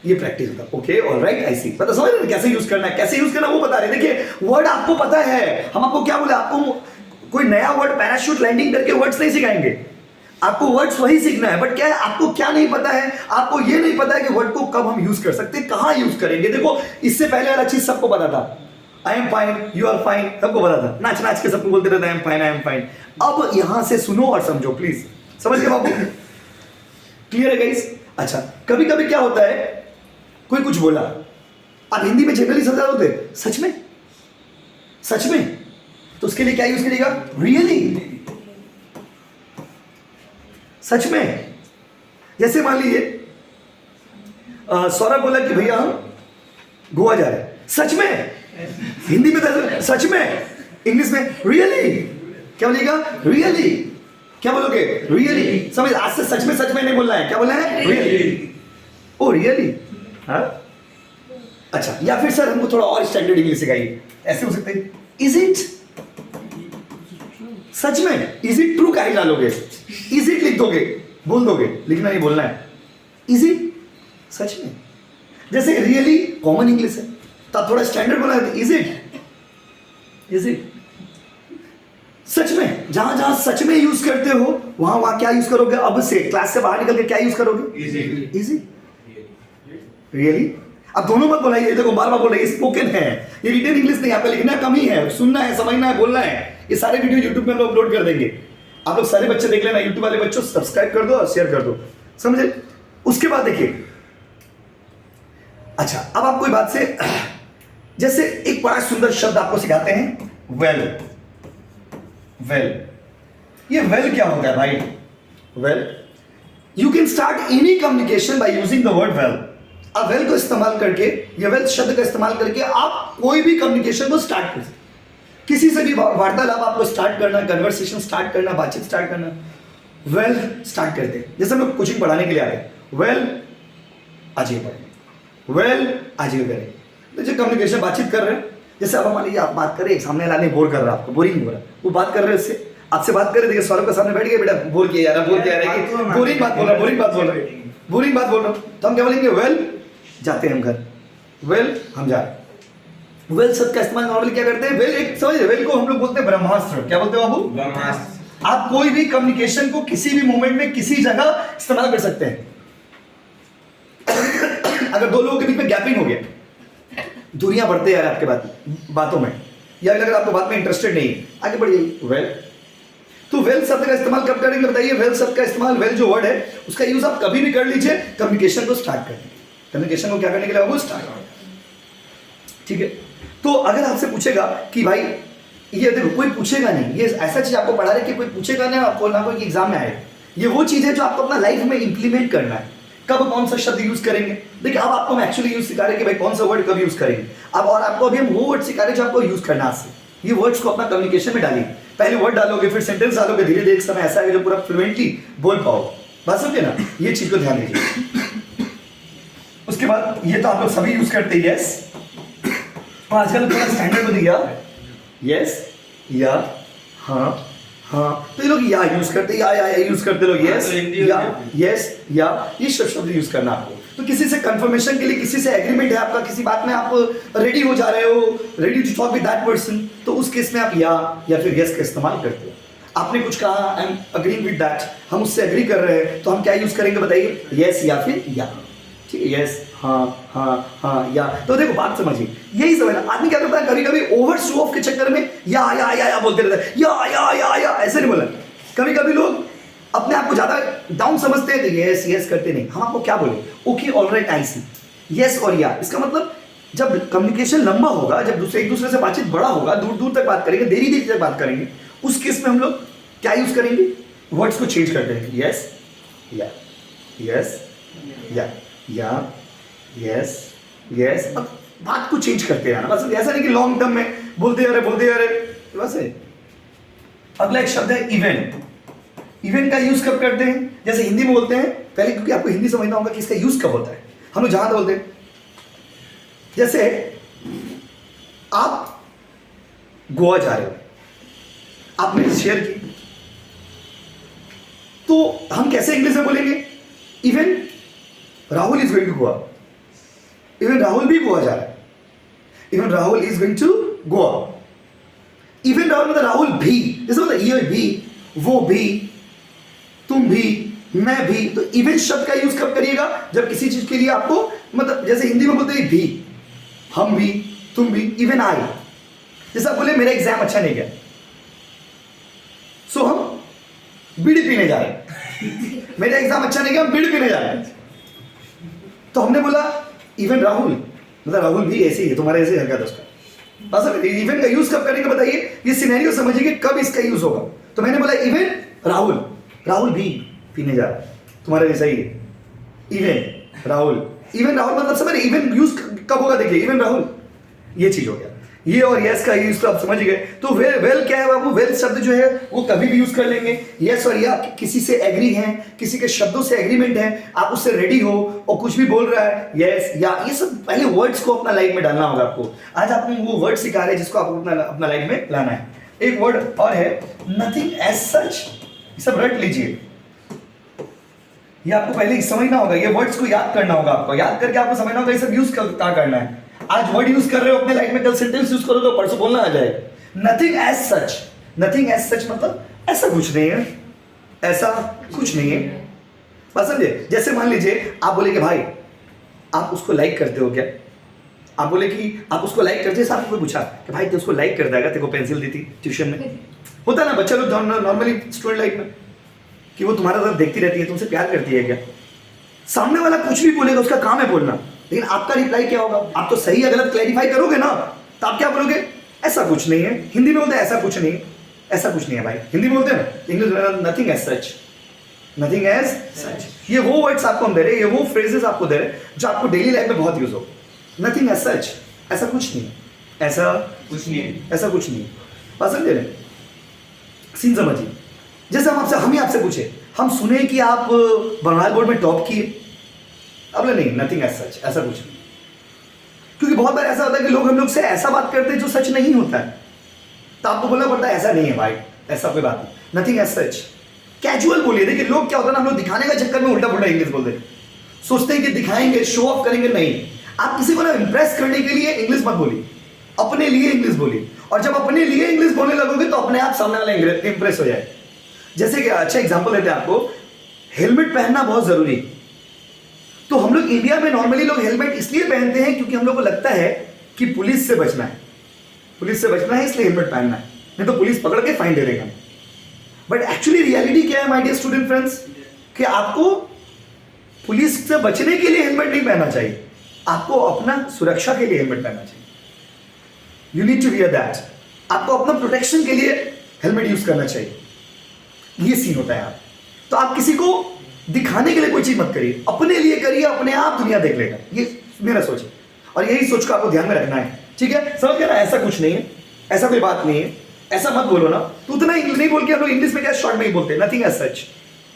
ये प्रैक्टिस होता है। ओके, ऑल राइट, आई सी, पता समझ रहे कैसे यूज करना है, कैसे यूज करना वो बता रहे। देखिए वर्ड आपको पता है, हम आपको क्या बोले, आपको कोई नया वर्ड पैराशूट लैंडिंग करके वर्ड्स नहीं सिखाएंगे, आपको वर्ड्स वही सीखना है। बट क्या है, आपको क्या नहीं पता है, आपको ये नहीं पता है कि वर्ड को कब हम यूज कर सकते हैं, कहां यूज करेंगे। देखो इससे पहले वाला चीज सबको पता था, I am fine, you are fine, सबको पता था, नाच नाच के सबको बोलते रहते I am fine, I am fine. अब यहां से सुनो और समझो प्लीज, समझ गए बाबू, क्लियर है गाइस। अच्छा, कभी कभी क्या होता है, कोई कुछ बोला, आप हिंदी में जनरली समझा होते सच में, सच में, तो उसके लिए क्या यूज करिएगा, रियली, सच में। जैसे मान लीजिए सौरभ बोला कि भैया हम गोवा जा रहे हैं, सच में, हिंदी में तो सच में, इंग्लिश में रियली, क्या बोलिएगा, रियली, क्या बोलोगे, रियली। समझ, आज से सच में नहीं बोलना है, क्या बोलना है, रियली, ओ रियली, हाँ अच्छा। या फिर सर हमको थोड़ा और स्टैंडर्ड इंग्लिश सिखाइए, ऐसे हो सकते हैं, इज इट, सच में, इज इट ट्रू, क्या डालोगे, इज इट लिख दोगे, बोल दोगे, लिखना नहीं बोलना है, इज इट, सच में। जैसे रियली कॉमन इंग्लिश है, तो आप थोड़ा स्टैंडर्ड बोला है, इज इट, इज इट, सच में। जहां जहां सच में यूज करते हो वहां वहां क्या यूज करोगे, अब से क्लास से बाहर निकल के क्या यूज करोगे, इज इट, रियली। अब दोनों मत बोलाइए, देखो बार बार बोल रहे, स्पोकन है, ये रिटन इंग्लिश नहीं, आपका लिखना कम ही है, सुनना है, समझना है, बोलना है। ये सारे वीडियो यूट्यूब में हम लोग अपलोड कर देंगे, आप लोग सारे बच्चे देख लेना, यूट्यूब वाले बच्चों सब्सक्राइब कर दो और शेयर कर दो, समझे। उसके बाद देखिए, अच्छा अब आप कोई बात से, जैसे एक बड़ा सुंदर शब्द आपको सिखाते हैं, वेल, वेल, ये वेल क्या होता है भाई, well, you can start any communication by using the word well. अब वेल को इस्तेमाल करके, या वेल शब्द का इस्तेमाल करके आप कोई भी कम्युनिकेशन को स्टार्ट कर सकते, किसी से भी वार्तालाप आपको स्टार्ट करना, कन्वर्सेशन स्टार्ट करना, बातचीत स्टार्ट करना, वेल स्टार्ट करते हैं। जैसे हम लोग कोचिंग पढ़ाने के लिए आ रहे हैं, वेल आज ये पढ़ेंगे, वेल आज ये करेंगे, तो जो कम्युनिकेशन बातचीत कर रहे हैं, जैसे अब मान लीजिए आप बात कर रहे हैं, सामने वाला नहीं बोर कर रहा, आपको बोरिंग हो रहा है, वो बात कर रहे हैं उससे, आपसे बात कर रहे, देखिए सौरभ के सामने बैठ गए, बेटा बोर किया जा रहा, बोर किया रहा, बोरिंग बात बोल रहा, बोरिंग बात बोल रहे, बोरिंग बात बोल रहा हूँ, तो हम क्या बोलेंगे, वेल जाते हैं हम घर, वेल हम जा रहे हैं। वेल शब्द का इस्तेमाल नॉर्मली क्या करते हैं, वेल एक समझ रहे, वेल को हम लोग बोलते हैं ब्रह्मास्त्र, क्या बोलते हैं बाबू, ब्रह्मास्त्र। आप कोई भी कम्युनिकेशन को किसी भी मोमेंट में किसी जगह इस्तेमाल कर सकते हैं। अगर दो लोगों के बीच में गैपिंग हो गया, दूरियां बढ़ते जा रहे हैं आपके बातों में, या अगर आपको बात में इंटरेस्टेड नहीं है, आगे बढ़िए। वेल, तो वेल शब्द का इस्तेमाल कब करेंगे बताइए? वेल शब्द का इस्तेमाल, वेल जो वर्ड है उसका यूज आप कभी भी कर लीजिए कम्युनिकेशन को स्टार्ट करने, कम्युनिकेशन को क्या करने के लिए? वो स्टार्ट। ठीक है, तो अगर आपसे पूछेगा कि भाई ये देखो, कोई पूछेगा नहीं, ये ऐसा चीज आपको पढ़ा रहे कि कोई पूछेगा नहीं आपको, ना कोई एग्जाम में आए, ये वो चीज है जो आपको अपना लाइफ में इंप्लीमेंट करना है। कब कौन सा शब्द यूज करेंगे, देखिए अब आपको हम एक्चुअली यूज सिखा रहे हैं कि भाई कौन सा वर्ड कब यूज करेंगे अब, और आपको अभी हम वो वर्ड सिखा रहे हैं जो आपको यूज करना है। ये वर्ड्स को अपना कम्युनिकेशन में डालिए, पहले वर्ड डालोगे फिर सेंटेंस डालोगे, धीरे धीरे एक समय ऐसा है जो पूरा फ्लुएंटली बोल पाओ। बात समझे ना? ये चीज को ध्यान दीजिए। उसके बाद ये तो आप लोग सभी यूज करते हैं, यस, आजकल थोड़ा स्टैंडर्ड बन गया, यस या हाँ हाँ, तो ये लोग या यूज करते, या यूज करते लोग, यस या, यस या, ये सब शब्द यूज करना आपको। तो किसी से कंफर्मेशन के लिए, किसी से एग्रीमेंट है आपका, किसी बात में आप रेडी हो जा रहे हो, ready to talk with that person, तो उस केस में आप या फिर यस का इस्तेमाल करते हो। आपने कुछ कहा, I am agreeing with that, हम उससे एग्री कर रहे हैं, तो हम क्या यूज करेंगे बताइए? यस या फिर या। ठीक है, यस हाँ हाँ हाँ या। तो देखो बात समझिए, यही समझना। आदमी क्या करता है, कभी कभी ओवर शो ऑफ के चक्कर में या बोलते रहता है, या ऐसे नहीं बोला। कभी कभी लोग अपने आप को ज्यादा डाउन समझते हैं, तो यस करते नहीं। हम आपको क्या बोले? ओके, ऑलराइट, आई सी। यस और या, इसका मतलब जब कम्युनिकेशन लंबा होगा, जब एक दूसरे से बातचीत बड़ा होगा, दूर दूर तक बात करेंगे, देरी तक बात करेंगे, उस केस में हम लोग क्या यूज करेंगे? वर्ड्स को चेंज कर देंगे, यस या, यस या, यस। अब बात को चेंज करते हैं ना, बस ऐसा नहीं कि लॉन्ग टर्म में बोलते जा रहे बस है। अगला एक शब्द है इवेंट। इवेंट का यूज कब करते हैं? जैसे हिंदी में बोलते हैं पहले, क्योंकि आपको हिंदी समझना होगा कि इसका यूज कब होता है। हम लोग जहां बोलते हैं, जैसे आप गोवा जा रहे हो, आपने शेयर की, तो हम कैसे इंग्लिश में बोलेंगे? Even Rahul is going to Goa. Even Rahul भी गोवा जा रहा है, even Rahul is going to Goa. Even Rahul मतलब राहुल भी, जैसे मतलब ये भी, वो भी, तुम भी, मैं भी। तो इवन शब्द का यूज कब करिएगा? जब किसी चीज के लिए आपको, मतलब जैसे हिंदी में बोलते हैं भी, हम भी, तुम भी, इवन आई। जैसे आप बोले मेरा एग्जाम अच्छा नहीं गया, सो हम बीड़ी पीने जा रहे हैं। मेरा एग्जाम अच्छा नहीं गया, हम बीड़ी पीने जा रहे हैं। तो हमने बोला इवन राहुल, मतलब राहुल भी ऐसे ही है, तुम्हारे ऐसे हरकत है उसका। बस इवन का यूज कब करेंगे बताइए? ये सिनेरियो समझिए कि कब इसका यूज होगा। तो मैंने बोला इवन राहुल, राहुल भी पीने जा रहा है, तुम्हारे जैसा ही है। इवन राहुल मतलब समझ, इवन यूज कब होगा देखिए, इवन राहुल, ये चीज हो गया। ये और यस का यूज तो आप समझ गए। तो वेल क्या है बाबू? वेल शब्द जो है वो कभी भी यूज कर लेंगे। यस और या, किसी से एग्री हैं, किसी के शब्दों से एग्रीमेंट है, आप उससे रेडी हो और कुछ भी बोल रहा है, यस या, ये सब पहले वर्ड्स को अपना लाइफ में डालना होगा आपको। आज आपको वो वर्ड सिखा रहे हैं जिसको आपको अपना लाइफ में लाना है। एक वर्ड और है नथिंग एज सच, सब रट लीजिए, ये आपको पहले समझना होगा। ये वर्ड्स को याद करना होगा, आपको याद करके आपको समझना होगा ये सब यूज क्या करना है। आज वर्ड यूज कर रहे हो अपने लाइफ में, कल सेंटेंस यूज करोगे तो परसों बोलना आ जाएगा। Nothing as such, nothing as such मतलब ऐसा कुछ नहीं है, ऐसा कुछ नहीं है। बात समझे? जैसे मान लीजिए आप बोले कि भाई आप उसको लाइक करते हो क्या? आप बोले कि आप उसको लाइक करते हैं, आपको पूछा कि भाई तू उसको लाइक कर देगा, तेरे को पेंसिल दी थी ट्यूशन में। होता है ना बच्चा लोग नॉर्मली स्टूडेंट लाइफ में, कि वो तुम्हारा तरफ देखती रहती है, तुमसे प्यार करती है क्या? सामने वाला कुछ भी बोलेगा, उसका काम है बोलना, लेकिन आपका रिप्लाई क्या होगा? आप तो सही या गलत क्लैरिफाई करोगे ना, तो आप क्या बोलोगे? ऐसा कुछ नहीं है। हिंदी में बोलते हैं ऐसा कुछ नहीं है, ऐसा कुछ नहीं है भाई। हिंदी में बोलते हैं ना, इंग्लिश में nothing as such, nothing as such. ये वो वर्ड्स आपको हम दे रहे हैं, ये वो फ्रेजेस आपको दे रहे हैं जो आपको डेली लाइफ में बहुत यूज हो। नथिंग एज सच, ऐसा कुछ नहीं है, ऐसा कुछ नहीं है, ऐसा कुछ नहीं है। बात समझे रहे? सीन समझिए। जैसे हम ही आपसे पूछे, हम सुने कि आप बंगाल बोर्ड में टॉप किए, अब नहीं, नथिंग एज सच, ऐसा कुछ नहीं। क्योंकि बहुत बार ऐसा होता है कि लोग हम लोग से ऐसा बात करते हैं जो सच नहीं होता है, तो आपको बोलना पड़ता है ऐसा नहीं है भाई, ऐसा कोई बात नहीं, नथिंग एज सच। कैजुअल बोलिए। देखिए लोग क्या होता है ना, हम लोग दिखाने का चक्कर में उल्टा पुल्टा इंग्लिश बोलते हैं, सोचते हैं कि दिखाएंगे, शो ऑफ करेंगे। नहीं, आप किसी को ना इंप्रेस करने के लिए इंग्लिश मत बोलिए, अपने लिए इंग्लिश बोलिए। और जब अपने लिए इंग्लिश बोलने लगोगे तो अपने आप सामने वाला इंप्रेस हो जाए। जैसे कि अच्छा एग्जांपल देते हैं आपको, हेलमेट पहनना बहुत जरूरी। तो हम लोग इंडिया में नॉर्मली लोग हेलमेट इसलिए पहनते हैं क्योंकि हम लोग को लगता है कि पुलिस से बचना है, पुलिस से बचना है इसलिए हेलमेट पहनना है, नहीं तो पुलिस पकड़ के फाइन दे देगा। बट एक्चुअली रियलिटी क्या है माय डियर स्टूडेंट फ्रेंड्स, कि आपको पुलिस से बचने के लिए हेलमेट नहीं पहनना चाहिए, आपको अपना सुरक्षा के लिए हेलमेट पहनना चाहिए। You need to wear that, आपको अपना प्रोटेक्शन के लिए हेलमेट यूज करना चाहिए। ये सीन होता है आप, तो आप किसी को दिखाने के लिए कोई चीज मत करिए, अपने लिए करिए, अपने आप दुनिया देख लेगा, ये मेरा सोच है। और यही सोच को आपको ध्यान में रखना है, ठीक है? समझ गया ना? ऐसा कुछ नहीं है, ऐसा कोई बात नहीं है, ऐसा मत बोलो ना। तो उतना इंग्लिश नहीं बोल के हम लोग इंग्लिश में क्या शॉर्ट में ही बोलते हैं, nothing as such,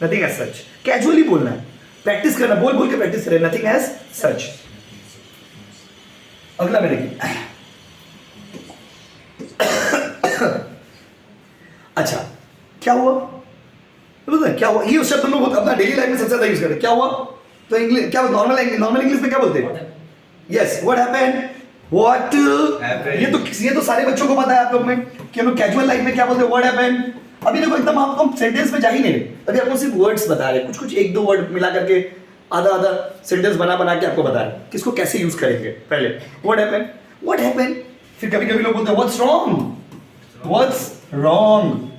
nothing as such. Casually बोलना है, प्रैक्टिस करना, बोल बोल के प्रैक्टिस करें, नथिंग एज सच। अगला में देखिए। अच्छा, क्या हुआ? क्या हुआ? ये शब्द हम लोग अपना डेली लाइफ में सबसे ज्यादा यूज करते हैं। क्या हुआ? तो इंग्लिश क्या, नॉर्मल इंग्लिश में क्या बोलते हैं? यस, व्हाट हैपेंड, व्हाट ये तो सारे बच्चों को पता है आप लोग में कि हम लोग कैजुअल लाइफ में क्या बोलते हैं, व्हाट हैपेंड। अभी देखो एकदम आपको हम सेंटेंस में जा ही नहीं रहे, अभी आपको सिर्फ वर्ड्स बता रहे, कुछ कुछ एक दो वर्ड मिला करके आधा आधा सेंटेंस बना बना के आपको बता रहे किसको कैसे यूज करेंगे। पहले व्हाट हैपेंड, व्हाट हैपेंड, फिर कभी कभी लोग बोलते हैं व्हाट्स रॉन्ग, व्हाट्स रॉन्ग,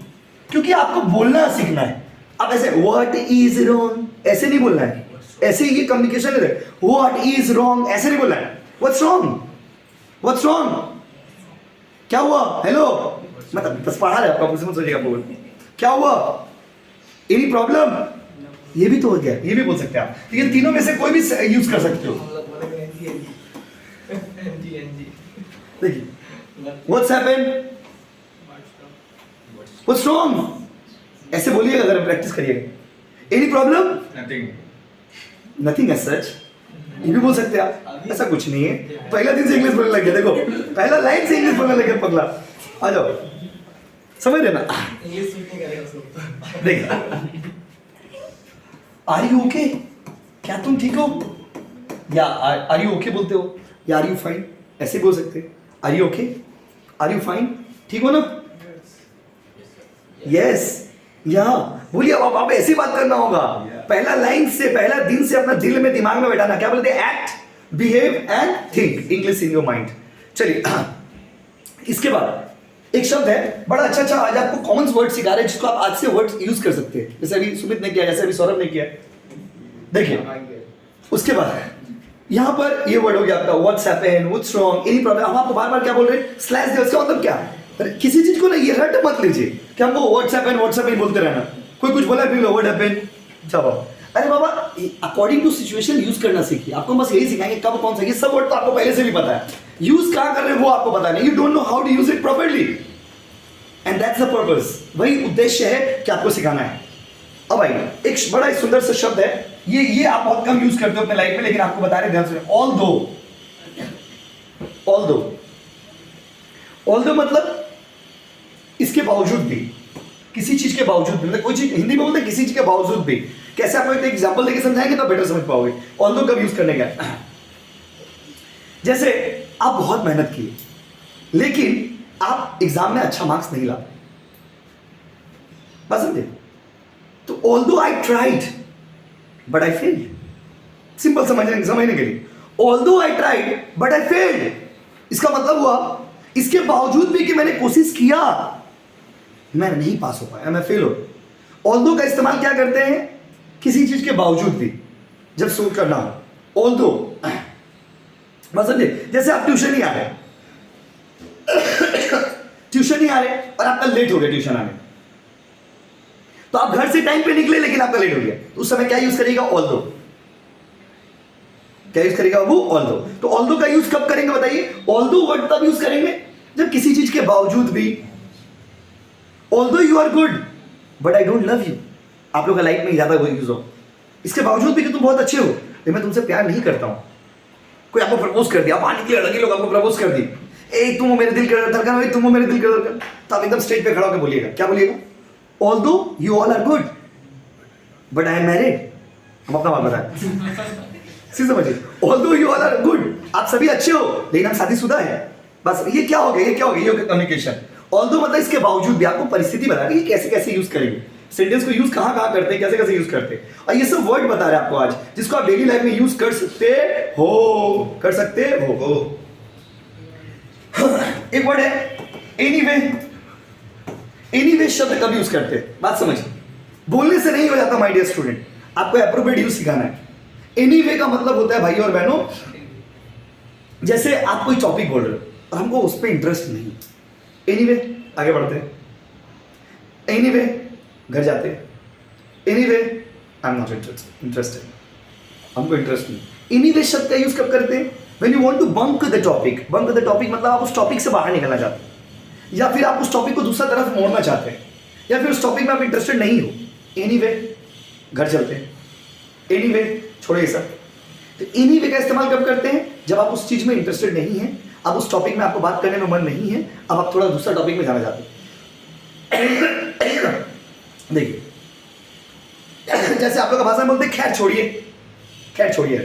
क्योंकि आपको बोलना सीखना है। आप ऐसे व्हाट इज रॉन्ग ऐसे नहीं बोलना है, ऐसे ये कम्युनिकेशन है। व्हाट इज रॉन्ग ऐसे नहीं बोलना है, व्हाट्स रॉन्ग, व्हाट्स रॉन्ग, क्या हुआ, हेलो, मतलब बस पढ़ा रहे आपका, मुझसे मत सोचिएगा बोल क्या हुआ, एनी प्रॉब्लम, ये भी तो हो गया, ये भी बोल सकते हैं आप। तो ये तीनों में से कोई भी यूज कर सकते हो। देखिए, व्हाट्स हैपेंड, व्हाट्स रॉन्ग ऐसे बोलिएगा, अगर प्रैक्टिस करिएगा। Any problem, nothing, nothing as such, ये भी बोल सकते हैं आप। ऐसा कुछ नहीं है, पहला दिन से इंग्लिश बोलने लग गया, देखो पहला लाइन से इंग्लिश बोलने लग गया पगला। आ जाओ, समझ रहे ना? देखिए, आर यू ओके, क्या तुम ठीक हो, या आर यू ओके बोलते हो, या आर यू फाइन ऐसे बोल सकते हैं। Are you okay, are you fine, ठीक हो ना? यस, यहाँ बोलिए। अब आप ऐसी बात करना होगा, पहला लाइन से, पहला दिन से अपना दिल में दिमाग में बैठाना। क्या बोलते हैं? Act, behave and think English in your mind. चलिए, इसके बाद एक शब्द है बड़ा अच्छा, आज आपको कॉमन वर्ड सिखा रहे हैं जिसको आप आज से वर्ड यूज कर सकते हैं, जैसे अभी सुमित ने किया, जैसे अभी सौरभ ने किया। देखिए, उसके बाद यहां पर ये वर्ड हो गया आपका what's happened, what's wrong, any problem. हम आपको बार बार क्या बोल रहे हैं? स्लैश दे, उसका मतलब क्या? किसी चीज को ना ये रट मत लीजिए कि हमको व्हाट्स हैपेंड बोलते रहना। कोई कुछ बोला फिर व्हाट हैपेंड, जवाब। अरे बाबा, अकॉर्डिंग टू सिचुएशन यूज करना सीखिए। आपको बस यही सिखाएंगे कब कौन सा, ये सब वर्ड तो आपको पहले से भी पता है, यूज कहां कर रहे हैं वो आपको पता नहीं। You don't know how to use it properly, and that's the purpose. वही उद्देश्य है कि आपको सिखाना है। अब आइए, एक बड़ा ही सुंदर सा शब्द है, ये आप बहुत कम यूज करते हो अपने लाइफ में, लेकिन आपको बता रहे ध्यान से। ऑल्दो मतलब इसके बावजूद भी, किसी चीज के बावजूद भी, मतलब कोई चीज हिंदी में बोलते हैं किसी चीज के बावजूद भी। कैसे आपको एक एग्जांपल देके समझाएंगे तो बेटर समझ पाओगे ऑल्दो कब यूज करने का। जैसे आप बहुत मेहनत की, लेकिन आप एग्जाम में अच्छा मार्क्स नहीं ला, बात समझे? तो although I tried but I failed, simple समझने के लिए, although I tried but I failed, इसका मतलब हुआ इसके बावजूद भी कि मैंने कोशिश किया, मैं नहीं पास हो पाया, मैं फेल हो। ऑल्दो का इस्तेमाल क्या करते हैं? किसी चीज के बावजूद भी, जब सोच करना हो। ऑल्दो, बस समझे, जैसे आप ट्यूशन ही आ रहे और आपका लेट हो गया ट्यूशन आने, तो आप घर से टाइम पे निकले लेकिन आपका लेट हो गया, तो उस समय क्या यूज करेगा? ऑल्दो। क्या यूज करेगा वो? ऑल्दो। तो ऑल्दो का यूज कब करेंगे बताइए? ऑल्दो वर्ड तब यूज करेंगे जब किसी चीज के बावजूद भी, although you are good but I don't love you, आप लोग का लाइफ में ज्यादा यूज हो, इसके बावजूद भी कि तुम बहुत अच्छे हो लेकिन मैं तुमसे प्यार नहीं करता हूं। कोई आपको प्रपोज कर दिया, आप वहां निकले, लगे लोग आपको प्रपोज कर दी, ए तुम हो मेरे दिल का धड़कन, तुम हो मेरे दिल का धड़कन, तो आप एकदम स्टेज पे खड़ा होकर बोलिएगा, क्या बोलिएगा? Although you all are good but I am married. हम अपना बात बताएं, समझिए, although you all are good, आप सभी अच्छे हो लेकिन हम शादीशुदा है। बस ये क्या हो गया? ये कम्युनिकेशन। ऑल्दो मतलब इसके बावजूद भी, आपको परिस्थिति बता रही है कैसे कैसे यूज करेंगे, सेंटेंस को यूज कहां कहां करते हैं, कैसे कैसे यूज करते हैं, और ये सब वर्ड बता रहे हैं आपको आज, जिसको आप डेली लाइफ में यूज कर सकते हो, एक वर्ड है एनीवे। एनीवे शब्द कब यूज करते हैं, बात समझिए, बोलने से नहीं हो जाता माय डियर स्टूडेंट, आपको एप्रोप्रिएट यूज सिखाना है। एनीवे का मतलब होता है भाई और बहनों, जैसे आप कोई टॉपिक बोल रहे हो और हमको उस पर इंटरेस्ट नहीं, एनीवे आगे बढ़ते हैं, एनीवे घर जाते हैं, anyway I am not interested, हमको इंटरेस्ट नहीं। एनीवे शब्द का यूज कब करते हैं, when you want to bunk the topic. Bunk the topic मतलब आप उस टॉपिक से बाहर निकलना चाहते हैं, या फिर आप उस टॉपिक को दूसरा तरफ मोड़ना चाहते हैं, या फिर उस टॉपिक में आप इंटरेस्टेड नहीं हो। एनीवे घर चलते हैं, एनीवे छोड़िए सब। तो एनीवे का इस्तेमाल कब करते हैं, जब आप उस चीज में इंटरेस्टेड नहीं है, अब उस टॉपिक में आपको बात करने में मन नहीं है, अब आप थोड़ा दूसरा टॉपिक में जाना चाहते हैं। देखिए जैसे आप लोग का भाषा में बोलते हैं खैर छोड़िए, खैर छोड़िए।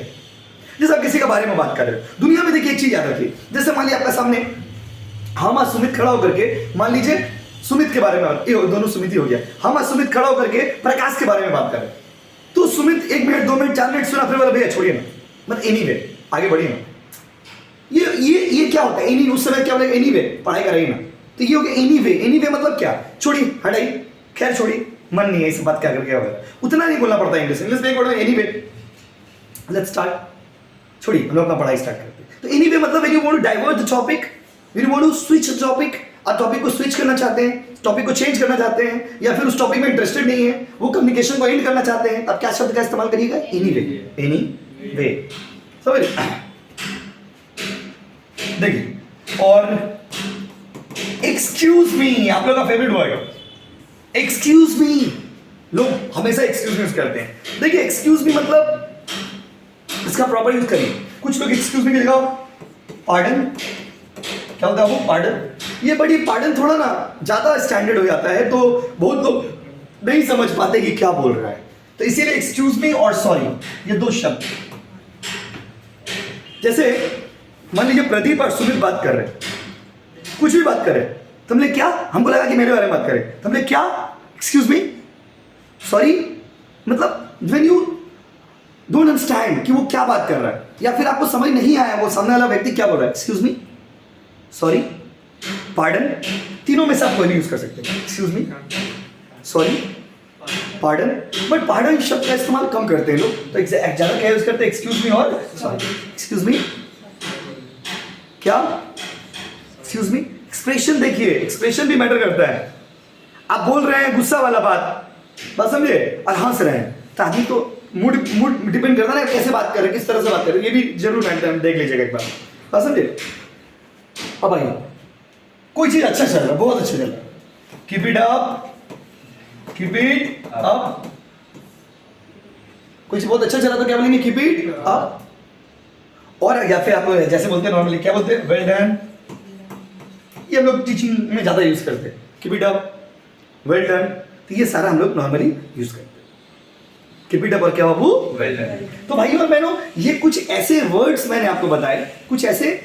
जैसे आप किसी के बारे में बात कर रहे हो, दुनिया में देखिए एक चीज याद रखिए, जैसे मान लिया आपका सामने हम आज सुमित खड़ा होकर के, मान लीजिए सुमित के बारे में, ये दोनों सुमित ही हो गया, हम आज सुमित खड़ा होकर के प्रकाश के बारे में बात कर रहे हैं, तो सुमित 1 मिनट 2 मिनट 4 मिनट सुना, फिर बोला भैया छोड़िए ना, मतलब एनीवे आगे बढ़िए ना। ये क्या होता है, एनी उस समय क्या बोले, एनीवे पढ़ाई कर रही ना, तो ये हो गया एनीवे। एनीवे मतलब क्या, छोड़िए हटाइए, खैर छोड़िए, मन नहीं है इस बात क्या करके होगा, उतना नहीं बोलना पड़ता इंग्लिश में एक वर्ड में एनीवे। लेट्स स्टार्ट, छोड़िए हम लोग अपना पढ़ाई स्टार्ट करते हैं। तो एनीवे मतलब when you want to divert the topic, when you want to switch the topic, आप टॉपिक को स्विच करना चाहते हैं, टॉपिक को चेंज करना चाहते हैं, या फिर उस टॉपिक में इंटरेस्टेड नहीं है, वो कम्युनिकेशन को एंड करना चाहते हैं, तब क्या शब्द का इस्तेमाल करिएगा, एनीवे। एनीवे समझ देखिए। और एक्सक्यूज मी, आप लोग का फेवरेट वर्ड एक्सक्यूज मी, लोग हमेशा एक्सक्यूज मी करते हैं। देखिए एक्सक्यूज मी मतलब इसका प्रॉपर यूज करिए। कुछ लोग एक्सक्यूज मी की जगह पार्डन, क्या होता है वो पार्डन, ये बड़ी पार्डन थोड़ा ना ज्यादा स्टैंडर्ड हो जाता है, तो बहुत लोग नहीं समझ पाते कि क्या बोल रहा है, तो इसीलिए एक्सक्यूज मी और सॉरी ये 2 शब्द। जैसे मान लीजिए प्रदीप और सुमित बात कर रहे हैं, कुछ भी बात कर रहे हैं, तुमने क्या, हमको लगा कि मेरे बारे में बात करें, तुमने क्या, एक्सक्यूज मी, सॉरी, मतलब व्हेन यू डोंट अंडरस्टैंड कि वो क्या बात कर रहा है, या फिर आपको समझ नहीं आया वो सामने वाला व्यक्ति क्या बोल रहा है, एक्सक्यूज मी, सॉरी, पार्डन, तीनों में से आप कोई नहीं यूज कर सकते, excuse me, sorry, pardon. But pardon शब्द का इस्तेमाल कम करते हैं लोग, तो ज्यादा क्या यूज करते हैं, एक्सक्यूज मी और सॉरी। एक्सक्यूज मी क्या, एक्सक्यूज मी। एक्सप्रेशन देखिए, एक्सप्रेशन भी मैटर करता है। आप बोल रहे हैं गुस्सा वाला बात समझे, और हंस रहे हैं, तो आदमी तो मूड डिपेंड करता है ना, कैसे बात कर रहे हैं, किस तरह से बात कर रहे हैं, ये भी जरूर मैटर देख लीजिएगा एक बार, समझे। अब आइए, कोई चीज अच्छा चल रहा है, बहुत अच्छा चल रहा है, keep it up, keep it up. कुछ बहुत अच्छा चला तो क्या बोलेंगे, कीप इट अप। और या फिर आप जैसे बोलते हैं नॉर्मली, क्या बोलते हैं, वेल डन, ये हम लोग टीचिंग में ज्यादा यूज करते हैं, keep it up, well done, तो ये सारा हम लोग नॉर्मली यूज करते हैं, कीप इट अप और क्या बाबू, वेल डन। तो भाइयों और बहनों, ये कुछ ऐसे वर्ड्स मैंने आपको बताए, कुछ ऐसे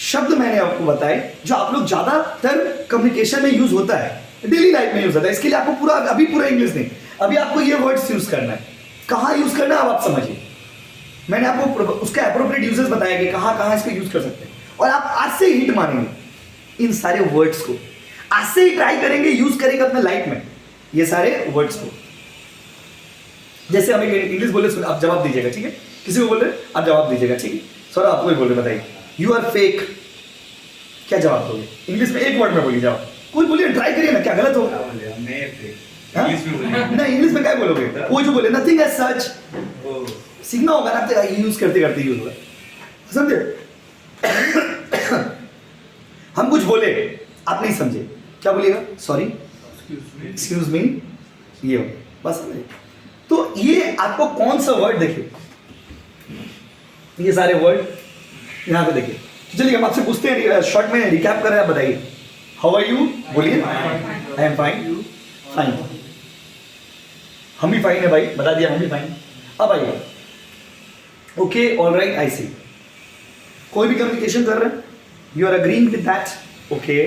शब्द मैंने आपको बताए जो आप लोग ज्यादातर कम्युनिकेशन में यूज होता है, डेली लाइफ में यूज होता है। इसके लिए आपको पूरा इंग्लिश नहीं, अभी आपको ये वर्ड्स यूज करना है, कहाँ यूज करना है अब आप समझिए। मैंने आपको उसका एप्रोप्रिएट यूजेस बताया कि कहाँ कहाँ इसको यूज कर सकते हैं, और आप आज से ही हिट मानेंगे इन सारे वर्ड्स को, आज से ही ट्राई करेंगे, यूज करेंगे अपने लाइफ में ये सारे वर्ड्स को। जैसे हमें इंग्लिश बोले, आप जवाब दीजिएगा, ठीक है, किसी को बोल रहे आप जवाब दीजिएगा, ठीक है। सर आपको ही बोल रहे, बताइए, यू आर फेक, क्या जवाब दोगे इंग्लिश में, एक वर्ड में बोलिए जवाब, कोई बोलिए, ट्राई करिए ना, क्या गलत होगा, नहीं इंग्लिश में क्या बोलोगे, वो जो बोले नथिंग एज सच, सीखना होगा ना, यूज करते करते यूज होगा, समझे। हम कुछ बोले, आप नहीं समझे, क्या बोलिएगा, सॉरी, एक्सक्यूज मी, ये हो बस समझे। तो ये आपको कौन सा वर्ड, देखिए ये सारे वर्ड यहाँ पे देखिए। तो चलिए हम आपसे पूछते हैं, शॉर्ट में रिकैप कर रहे हैं, आप बताइए, हाउ आर यू, बोलिए, आई एम फाइन, फाइन, हम भी फाइन है भाई, बता दिया हम भी फाइन। अब आइए, okay, all right, I see, कोई भी कम्युनिकेशन कर रहे हैं, you are agreeing with that, okay,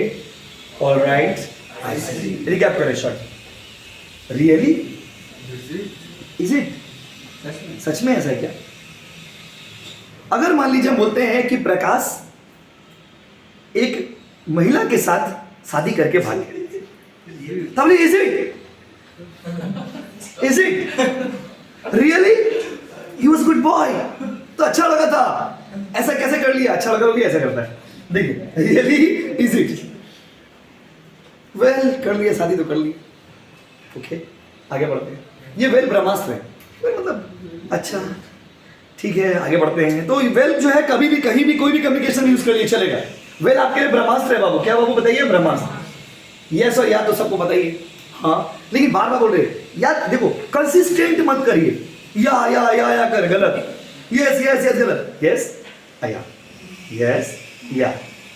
all right, I see, recap करें शॉर्ट, रियली, इज इट, सच में ऐसा है क्या। अगर मान लीजिए हम बोलते हैं कि प्रकाश एक महिला के साथ शादी करके भाग गया। तब is it really he was good boy, तो अच्छा लगा था। ऐसा कैसे कर लिया? अच्छा लगा भी ऐसा करता है। देखिए रियली इज इट, वेल कर लिया शादी तो कर ली। ओके आगे बढ़ते हैं। ये वेल ब्रह्मास्त्र है। वेल मतलब अच्छा ठीक है, आगे बढ़ते हैं। तो वेल जो है कभी भी कहीं भी कोई भी कम्युनिकेशन यूज कर लिए चलेगा। वेल आपके लिए ब्रह्मास्त्र है बाबू। क्या बाबू बताइए? ब्रह्मास्त्र। यस और या तो सबको बताइए। हाँ लेकिन बार बार बोल रहे यार, देखो कंसिस्टेंट मत करिए। या कर गलत, यस यस यस गलत, यस या यस या,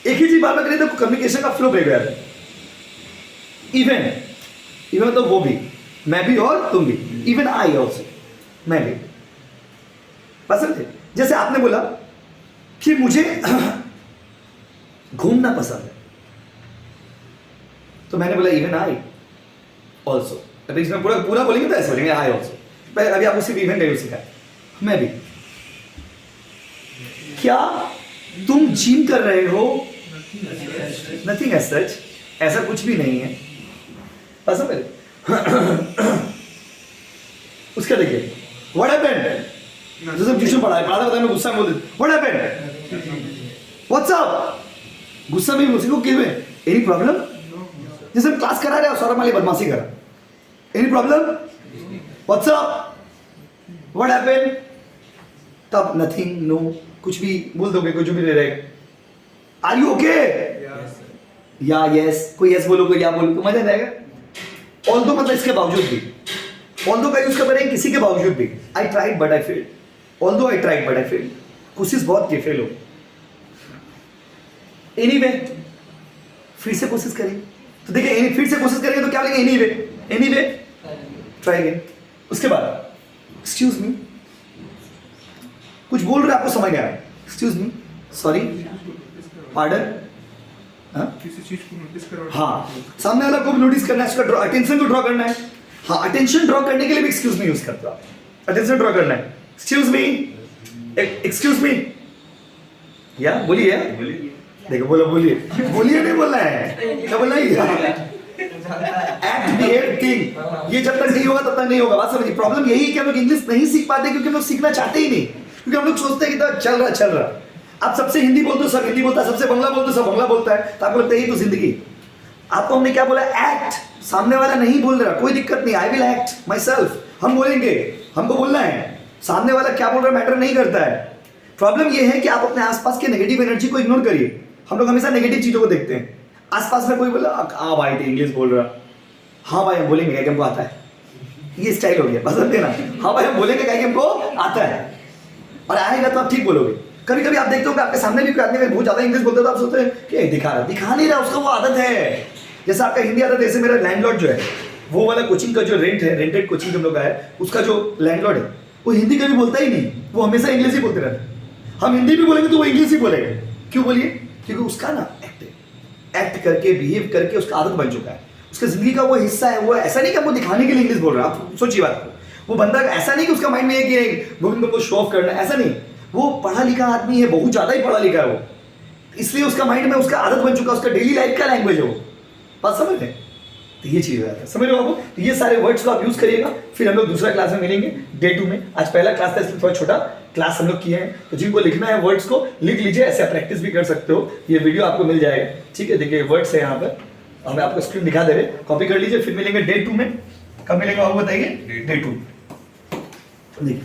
एक ही चीज बार बार करिए तो कम्युनिकेशन का फ्लो ब्रेक हो जाता है। इवन मतलब वो भी, मैं भी और तुम भी, इवन आई ऑल्सो, मैं भी। पसंद है। जैसे आपने बोला कि मुझे घूमना पसंद है, तो मैंने बोला इवन आई ऑल्सो। अभी इसमें पूरा बोलेंगे तो ऐसे बोलेंगे आई ऑल्सो। अभी आपको सिर्फ इवन नहीं सीखा, मैं भी। क्या तुम जिम कर रहे हो? नथिंग एज सच, ऐसा कुछ भी नहीं है। पसंद है। उसका देखिए व्हाट हैपेंड, जैसे ट्यूशन पढ़ाता मैं गुस्सा में बोल देता व्हाट हैपेंड, व्हाट्स अप, गुस्सा में बोल सकते हो। Any problem? जैसे हम क्लास करा रहे हो, सौरभ माली बदमाशी करा, any problem, what's up, what happened, तब नथिंग, नो, कुछ भी बोल दोगे, कुछ भी नहीं रहेगा। Are you okay? या यस, कोई यस बोलो कोई या बोलो तो मजा रहेगा। ऑल्दो मतलब इसके बावजूद भी, ऑल्दो का यूज कर रहे हैं किसी के बावजूद भी। I tried but I failed, although I tried but I failed, कोशिश बहुत की फेल हो। एनीवे, फिर से कोशिश करेंगे तो देखिए, फिर से कोशिश करेंगे तो क्या बोलेंगे? Anyway try again. उसके बाद एक्सक्यूज मी, कुछ बोल रहे आपको समझ नहीं आ रहा है, एक्सक्यूज मी, सॉरी, पार्डन, किसी चीज को नोटिस करो। हाँ सामने वाला को नोटिस करना है, उसका अटेंशन को ड्रॉ करना है। हाँ अटेंशन ड्रॉ करने के लिए भी एक्सक्यूज मी यूज करता हूँ। अटेंशन ड्रॉ करना है, एक्सक्यूज मी, एक्सक्यूज मी, या बोलिए, देखो बोलो, बोलिए नहीं बोलना है, क्या बोलना है? एक्ट बिहेव थिंक, ये जब तक नहीं होगा तब तक नहीं होगा। बात समझिए। प्रॉब्लम यही है कि हम लोग इंग्लिश नहीं सीख पाते क्योंकि हम लोग सीखना चाहते ही नहीं, क्योंकि हम लोग सोचते हैं कि चल रहा। आप सबसे हिंदी बोलते हो, सब हिंदी बोलता है, सबसे बंगला बोलते हो, सब बंगला बोलता है, तो आपको लगता है यही तो जिंदगी। आपको हमने क्या बोला? एक्ट। सामने वाला नहीं बोल रहा, कोई दिक्कत नहीं, I will act my self. हम बोलेंगे, हमको बोलना है, सामने वाला क्या बोल रहा है मैटर नहीं करता है। प्रॉब्लम यह है कि आप अपने आसपास के नेगेटिव एनर्जी को इग्नोर करिए। हम लोग हमेशा नेगेटिव चीजों को देखते हैं। आसपास में कोई बोला हाँ भाई इंग्लिश बोल रहा, हाँ भाई हम बोलेंगे क्या हमको आता है, ये स्टाइल हो गया, पसंद है ना? हाँ भाई हम बोलेंगे क्या हमको आता है, और आएगा तो आप ठीक बोलोगे। कभी कभी आप देखते हो कि आपके सामने भी कोई आदमी बहुत ज्यादा इंग्लिश बोलते हो तो आप सोचते हैं कि दिखा नहीं रहा, उसका वो आदत है। जैसे आपका हिंदी आदत, जैसे मेरा लैंडलॉर्ड जो है, वो वाला कोचिंग का जो रेंट है, रेंटेड कोचिंग जो हम लोग का है, उसका जो लैंडलॉर्ड है वो हिंदी कभी बोलता ही नहीं, वो हमेशा इंग्लिश ही बोलते रहते हैं। हम हिंदी भी बोलेंगे तो वो इंग्लिश ही बोलेगा। क्यों बोलिए? क्योंकि उसका ना एक्ट करके, बिहेव करके उसका आदत बन चुका है, उसका जिंदगी का वो हिस्सा है। वो ऐसा नहीं कि हमको दिखाने के लिए इंग्लिश बोल रहा है। आप सोचिए बात को, वो बंदा ऐसा नहीं कि उसका माइंड में है कि गोविंद को शो ऑफ करना, ऐसा नहीं। वो पढ़ा लिखा आदमी है, बहुत ज्यादा ही पढ़ा लिखा है वो, इसलिए उसका माइंड में उसका आदत बन चुका है, उसका डेली लाइफ का लैंग्वेज है वो। बात समझ रहे? तो ये चीज है, समझ रहे हो आप? तो ये सारे वर्ड्स को आप यूज करिएगा। फिर हम लोग दूसरा क्लास में मिलेंगे डे 2 में। आज पहला क्लास था इसलिए थोड़ा छोटा क्लास हम लोग किए हैं। तो जिनको लिखना है वर्ड्स को लिख लीजिए, ऐसे प्रैक्टिस भी कर सकते हो। ये वीडियो आपको मिल जाएगा, ठीक है? देखिए वर्ड्स है यहाँ पर, हमें आपको स्क्रीन दिखा दे रहे, कॉपी कर लीजिए। फिर मिलेंगे डे 2 में। कब मिलेंगे आप बताइए? डे 2। देखिए